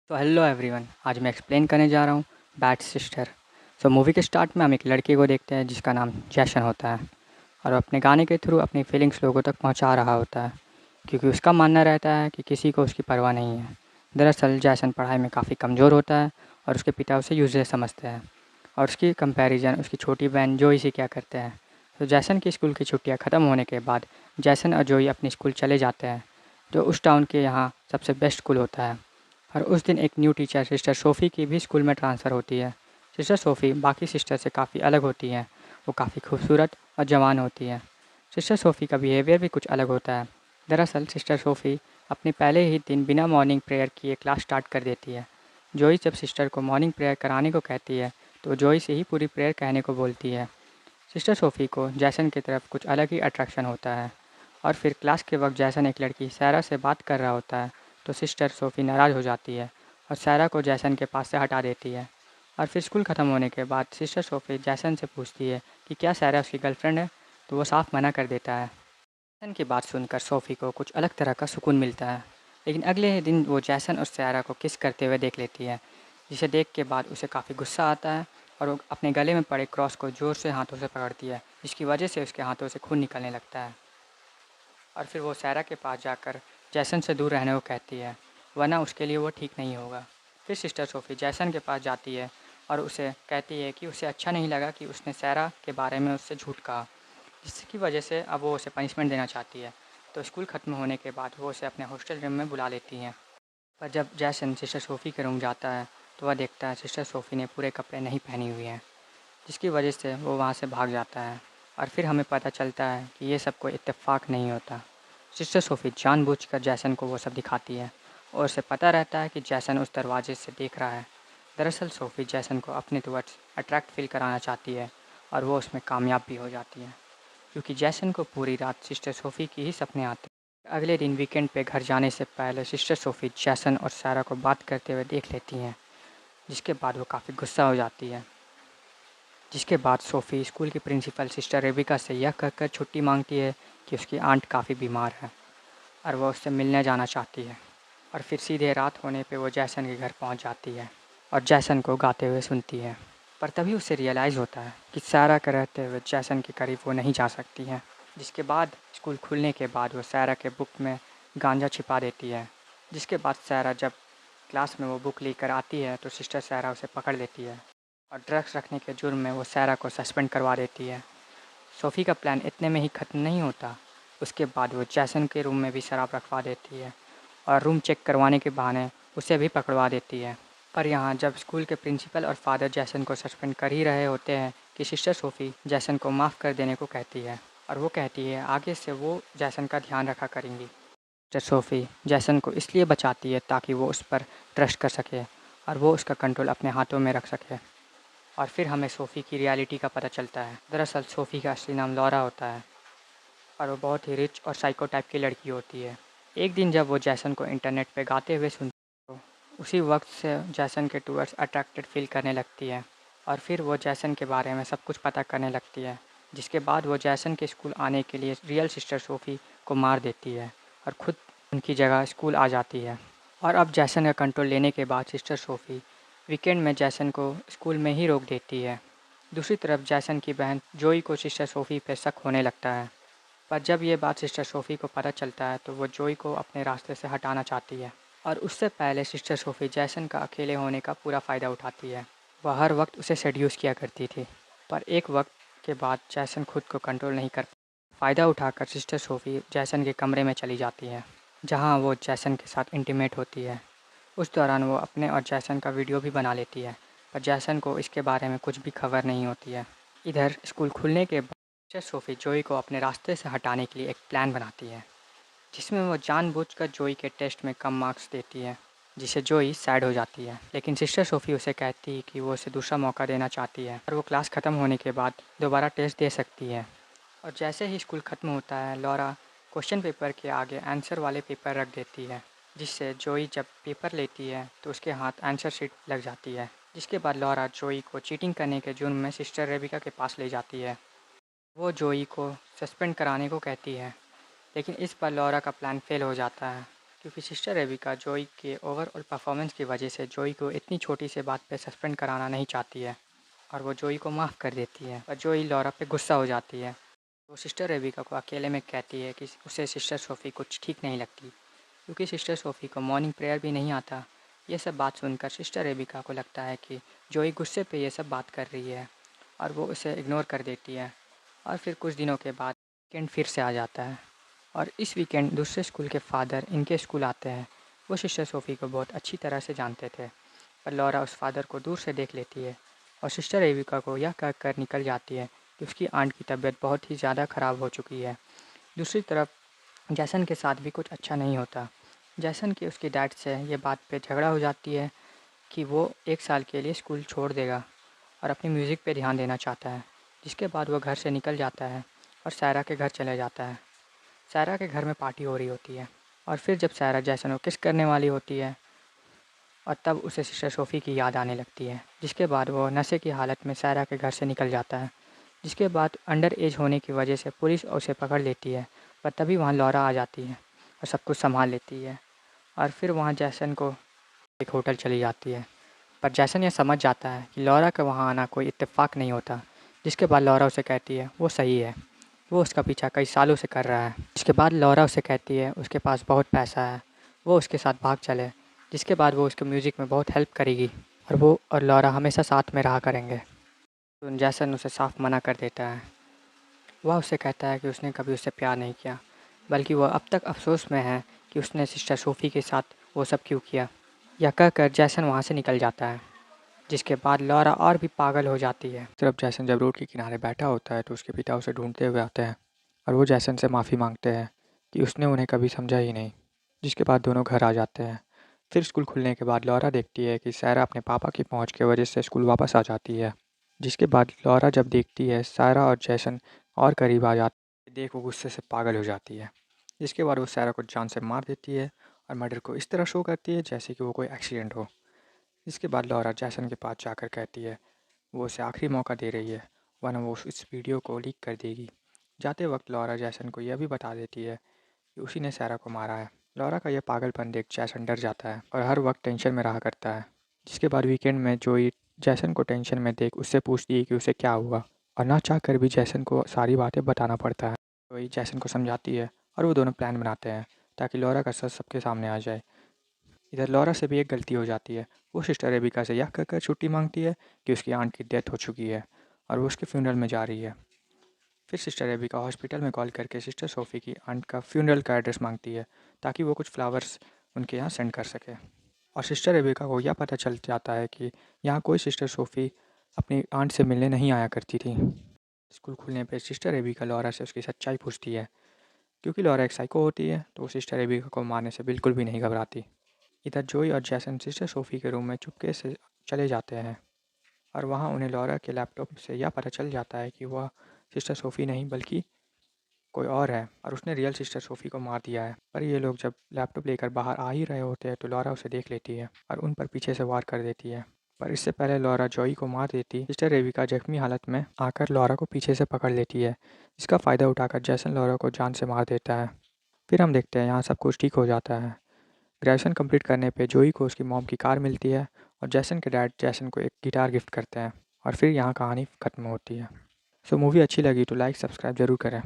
तो hello everyone, आज मैं एक्सप्लेन करने जा रहा हूँ बैड सिस्टर। मूवी के स्टार्ट में हम एक लड़की को देखते हैं जिसका नाम जैसन होता है और वो अपने गाने के थ्रू अपनी फीलिंग्स लोगों तक पहुँचा रहा होता है, क्योंकि उसका मानना रहता है कि किसी को उसकी परवाह नहीं है। दरअसल जैसन पढ़ाई में काफ़ी कमज़ोर होता है और उसके पिता उसे यूजलेस समझते हैं और उसकी कंपैरिजन उसकी छोटी बहन जोई से क्या करते हैं। तो जैसन की स्कूल की छुट्टियाँ ख़त्म होने के बाद जैसन और जोई अपनी स्कूल चले जाते हैं, जो उस टाउन के यहाँ सबसे बेस्ट स्कूल होता है। और उस दिन एक न्यू टीचर सिस्टर सोफ़ी की भी स्कूल में ट्रांसफ़र होती है। सिस्टर सोफ़ी बाकी सिस्टर से काफ़ी अलग होती हैं। वो काफ़ी खूबसूरत और जवान होती हैं। सिस्टर सोफ़ी का बिहेवियर भी कुछ अलग होता है। दरअसल सिस्टर सोफ़ी अपने पहले ही दिन बिना मॉर्निंग प्रेयर किए क्लास स्टार्ट कर देती है। जोई जब सिस्टर को मॉर्निंग प्रेयर कराने को कहती है तो वो जोई से ही पूरी प्रेयर कहने को बोलती है। सिस्टर सोफ़ी को जैसन की तरफ कुछ अलग ही अट्रैक्शन होता है और फिर क्लास के वक्त जैसन एक लड़की सैरा से बात कर रहा होता है तो सिस्टर सोफ़ी नाराज़ हो जाती है और सैरा को जैसन के पास से हटा देती है। और फिर स्कूल ख़त्म होने के बाद सिस्टर सोफ़ी जैसन से पूछती है कि क्या सैरा उसकी गर्लफ्रेंड है, तो वो साफ मना कर देता है। जैसन की बात सुनकर सोफ़ी को कुछ अलग तरह का सुकून मिलता है, लेकिन अगले ही दिन वो जैसन और सैरा को किस करते हुए देख लेती है, जिसे देख के बाद उसे काफ़ी गुस्सा आता है और वो अपने गले में पड़े क्रॉस को ज़ोर से हाथों से पकड़ती है, जिसकी वजह से उसके हाथों से खून निकलने लगता है। और फिर वो सैरा के पास जाकर जैसन से दूर रहने को कहती है, वरना उसके लिए वो ठीक नहीं होगा। फिर सिस्टर सोफ़ी जैसन के पास जाती है और उसे कहती है कि उसे अच्छा नहीं लगा कि उसने सैरा के बारे में उससे झूठ कहा, जिसकी वजह से अब वो उसे पनिशमेंट देना चाहती है। तो स्कूल ख़त्म होने के बाद वो उसे अपने हॉस्टल रूम में बुला लेती हैं। पर जब जैसन सिस्टर सोफ़ी के रूम जाता है तो वह देखता है सिस्टर सोफ़ी ने पूरे कपड़े नहीं पहनी हुई हैं, जिसकी वजह से वो वहाँ से भाग जाता है। और फिर हमें पता चलता है कि ये सब कोई इत्तेफाक नहीं होता। सिस्टर सोफ़ी जानबूझकर जैसन को वो सब दिखाती है और उसे पता रहता है कि जैसन उस दरवाजे से देख रहा है। दरअसल सोफ़ी जैसन को अपने टुवर्ड्स अट्रैक्ट फील कराना चाहती है और वो उसमें कामयाब भी हो जाती है, क्योंकि जैसन को पूरी रात सिस्टर सोफ़ी की ही सपने आते हैं। अगले दिन वीकेंड पे घर जाने से पहले सिस्टर सोफ़ी जैसन और सारा को बात करते हुए देख लेती हैं, जिसके बाद वो काफ़ी गुस्सा हो जाती है। जिसके बाद सोफ़ी स्कूल की प्रिंसिपल सिस्टर रेबिका से यह कहकर छुट्टी मांगती है कि उसकी आंट काफ़ी बीमार है और वह उससे मिलने जाना चाहती है। और फिर सीधे रात होने पे वो जैसन के घर पहुंच जाती है और जैसन को गाते हुए सुनती है। पर तभी उसे रियलाइज़ होता है कि सारा के रहते हुए जैसन के करीब वो नहीं जा सकती है। जिसके बाद स्कूल खुलने के बाद वो सारा के बुक में गांजा छिपा देती है। जिसके बाद सारा जब क्लास में वो बुक लेकर आती है तो सिस्टर सारा उसे पकड़ लेती है और ड्रग्स रखने के जुर्म में वो सारा को सस्पेंड करवा देती है। सोफ़ी का प्लान इतने में ही ख़त्म नहीं होता। उसके बाद वो जैसन के रूम में भी शराब रखवा देती है और रूम चेक करवाने के बहाने उसे भी पकड़वा देती है। पर यहाँ जब स्कूल के प्रिंसिपल और फादर जैसन को सस्पेंड कर ही रहे होते हैं कि सिस्टर सोफ़ी जैसन को माफ़ कर देने को कहती है और वो कहती है आगे से वो जैसन का ध्यान रखा करेंगी। सिस्टर सोफ़ी जैसन को इसलिए बचाती है ताकि वो उस पर ट्रस्ट कर सके और वो उसका कंट्रोल अपने हाथों में रख सके। और फिर हमें सोफ़ी की रियलिटी का पता चलता है। दरअसल सोफ़ी का असली नाम लॉरा होता है और वो बहुत ही रिच और साइको टाइप की लड़की होती है। एक दिन जब वो जैसन को इंटरनेट पे गाते हुए सुनती है तो उसी वक्त से जैसन के टूवर्ड्स अट्रैक्टेड फील करने लगती है और फिर वो जैसन के बारे में सब कुछ पता करने लगती है। जिसके बाद वो जैसन के स्कूल आने के लिए रियल सिस्टर सोफ़ी को मार देती है और खुद उनकी जगह स्कूल आ जाती है। और अब जैसन का कंट्रोल लेने के बाद सिस्टर सोफ़ी वीकेंड में जैसन को स्कूल में ही रोक देती है। दूसरी तरफ जैसन की बहन जोई को सिस्टर सोफ़ी पे शक होने लगता है, पर जब ये बात सिस्टर सोफ़ी को पता चलता है तो वो जोई को अपने रास्ते से हटाना चाहती है। और उससे पहले सिस्टर सोफ़ी जैसन का अकेले होने का पूरा फ़ायदा उठाती है। वह हर वक्त उसे सेड्यूस किया करती थी, पर एक वक्त के बाद जैसन खुद को कंट्रोल नहीं कर फ़ायदा उठाकर सिस्टर सोफ़ी जैसन के कमरे में चली जाती है, जहाँ वो जैसन के साथ इंटीमेट होती है। उस दौरान वो अपने और जैसन का वीडियो भी बना लेती है, पर जैसन को इसके बारे में कुछ भी खबर नहीं होती है। इधर स्कूल खुलने के बाद सिस्टर सोफ़ी जोई को अपने रास्ते से हटाने के लिए एक प्लान बनाती है, जिसमें वो जानबूझकर जोई के टेस्ट में कम मार्क्स देती है, जिससे जोई सैड हो जाती है। लेकिन सिस्टर सोफ़ी उसे कहती है कि वो उसे दूसरा मौका देना चाहती है और वो क्लास ख़त्म होने के बाद दोबारा टेस्ट दे सकती है। और जैसे ही स्कूल ख़त्म होता है लॉरा क्वेश्चन पेपर के आगे आंसर वाले पेपर रख देती है, जिससे जोई जब पेपर लेती है तो उसके हाथ आंसर शीट लग जाती है। जिसके बाद लॉरा जोई को चीटिंग करने के जुर्म में सिस्टर रेबिका के पास ले जाती है। वो जोई को सस्पेंड कराने को कहती है, लेकिन इस बार लॉरा का प्लान फेल हो जाता है, क्योंकि सिस्टर रेबिका जोई के ओवरऑल परफॉर्मेंस की वजह से जोई को इतनी छोटी सी बात पे सस्पेंड कराना नहीं चाहती है और वो जोई को माफ़ कर देती है और जोई लॉरा पे गुस्सा हो जाती है। वो सिस्टर रेबिका को अकेले में कहती है कि उसे सिस्टर सोफ़ी कुछ ठीक नहीं लगती क्योंकि सिस्टर सोफ़ी को मॉर्निंग प्रेयर भी नहीं आता। ये सब बात सुनकर सिस्टर रेबिका को लगता है कि जोई गुस्से पे ये सब बात कर रही है और वो उसे इग्नोर कर देती है। और फिर कुछ दिनों के बाद वीकेंड फिर से आ जाता है और इस वीकेंड दूसरे स्कूल के फादर इनके स्कूल आते हैं। वो सिस्टर सोफ़ी को बहुत अच्छी तरह से जानते थे, पर लॉरा उस फादर को दूर से देख लेती है और सिस्टर रेबिका को यह कहकर निकल जाती है कि उसकी आंट की तबीयत बहुत ही ज़्यादा ख़राब हो चुकी है। दूसरी तरफ जैसन के साथ भी कुछ अच्छा नहीं होता। जैसन की उसकी डैड से ये बात पे झगड़ा हो जाती है कि वो 1 साल के लिए स्कूल छोड़ देगा और अपनी म्यूज़िक पे ध्यान देना चाहता है। जिसके बाद वो घर से निकल जाता है और सायरा के घर चले जाता है। सायरा के घर में पार्टी हो रही होती है और फिर जब सायरा जैसन को किस करने वाली होती है और तब उसे सिस्टर सोफ़ी की याद आने लगती है। जिसके बाद वो नशे की हालत में सायरा के घर से निकल जाता है। जिसके बाद अंडर एज होने की वजह से पुलिस उसे पकड़ लेती है, पर तभी वहाँ लॉरा आ जाती है और सब कुछ संभाल लेती है और फिर वहाँ जैसन को एक होटल चली जाती है। पर जैसन ये समझ जाता है कि लॉरा का वहाँ आना कोई इत्तेफाक नहीं होता। जिसके बाद लॉरा उसे कहती है वो सही है, वो उसका पीछा कई सालों से कर रहा है। इसके बाद लॉरा उसे कहती है उसके पास बहुत पैसा है, वो उसके साथ भाग चले। जिसके बाद वो उसके म्यूज़िक में बहुत हेल्प करेगी और वो और लॉरा हमेशा साथ में रहा करेंगे। तो जैसन उसे साफ मना कर देता है। वह उससे कहता है कि उसने कभी उससे प्यार नहीं किया, बल्कि वह अब तक अफ़सोस में है कि उसने सिस्टर सोफ़ी के साथ वो सब क्यों किया। यह कहकर जैसन वहाँ से निकल जाता है। जिसके बाद लॉरा और भी पागल हो जाती है। सिर्फ जैसन जब रोड के किनारे बैठा होता है तो उसके पिता उसे ढूंढते हुए आते हैं और वो जैसन से माफ़ी मांगते हैं कि उसने उन्हें कभी समझा ही नहीं। जिसके बाद दोनों घर आ जाते हैं। फिर स्कूल खुलने के बाद लॉरा देखती है कि सायरा अपने पापा की पहुंच की वजह से स्कूल वापस आ जाती है। जिसके बाद लॉरा जब देखती है सायरा और जैसन और करीब आ जाते देख वो गुस्से से पागल हो जाती है। जिसके बाद वो सायरा को जान से मार देती है और मर्डर को इस तरह शो करती है जैसे कि वो कोई एक्सीडेंट हो। इसके बाद लॉरा जैसन के पास जाकर कहती है वो उसे आखिरी मौका दे रही है, वरना वो इस वीडियो को लीक कर देगी। जाते वक्त लॉरा जैसन को यह भी बता देती है कि उसी ने सारा को मारा है। लॉरा का यह पागलपन देख जैसन डर जाता है और हर वक्त टेंशन में रहा करता है। जिसके बाद वीकेंड में जोई जैसन को टेंशन में देख उससे पूछती है कि उसे क्या हुआ और ना चाह कर भी जैसन को सारी बातें बताना पड़ता है। जोई जैसन को समझाती है और वो दोनों प्लान बनाते हैं ताकि लॉरा का सच सबके सामने आ जाए। इधर लॉरा से भी एक गलती हो जाती है। वो सिस्टर रेबिका से यह कहकर छुट्टी मांगती है कि उसकी आंट की डेथ हो चुकी है और वो उसके फ्यूनरल में जा रही है। फिर सिस्टर रेबिका हॉस्पिटल में कॉल करके सिस्टर सोफ़ी की आंट का फ्यूनरल का एड्रेस मांगती है ताकि वो कुछ फ्लावर्स उनके यहाँ सेंड कर सके। और सिस्टर रेबिका को यह पता चल जाता है कि यहाँ कोई सिस्टर सोफ़ी अपनी आंट से मिलने नहीं आया करती थी। स्कूल खुलने पर सिस्टर रेबिका लॉरा से उसकी सच्चाई पूछती है। क्योंकि लॉरा एक साइको होती है तो वो सिस्टर रेबिका को मारने से बिल्कुल भी नहीं घबराती। इधर जोई और जैसन सिस्टर सोफ़ी के रूम में चुपके से चले जाते हैं और वहाँ उन्हें लॉरा के लैपटॉप से यह पता चल जाता है कि वह सिस्टर सोफ़ी नहीं बल्कि कोई और है और उसने रियल सिस्टर सोफ़ी को मार दिया है। पर ये लोग जब लैपटॉप लेकर बाहर आ ही रहे होते हैं तो लॉरा उसे देख लेती है और उन पर पीछे से वार कर देती है। पर इससे पहले लॉरा जोई को मार देती सिस्टर रेबिका जख्मी हालत में आकर लॉरा को पीछे से पकड़ लेती है। इसका फ़ायदा उठाकर जैसन लॉरा को जान से मार देता है। फिर हम देखते हैं यहाँ सब कुछ ठीक हो जाता है। ग्रेजुएशन कंप्लीट करने पे जोई को उसकी मॉम की कार मिलती है और जैसन के डैड जैसन को एक गिटार गिफ्ट करते हैं और फिर यहाँ कहानी ख़त्म होती है। सो मूवी अच्छी लगी तो लाइक सब्सक्राइब ज़रूर करें।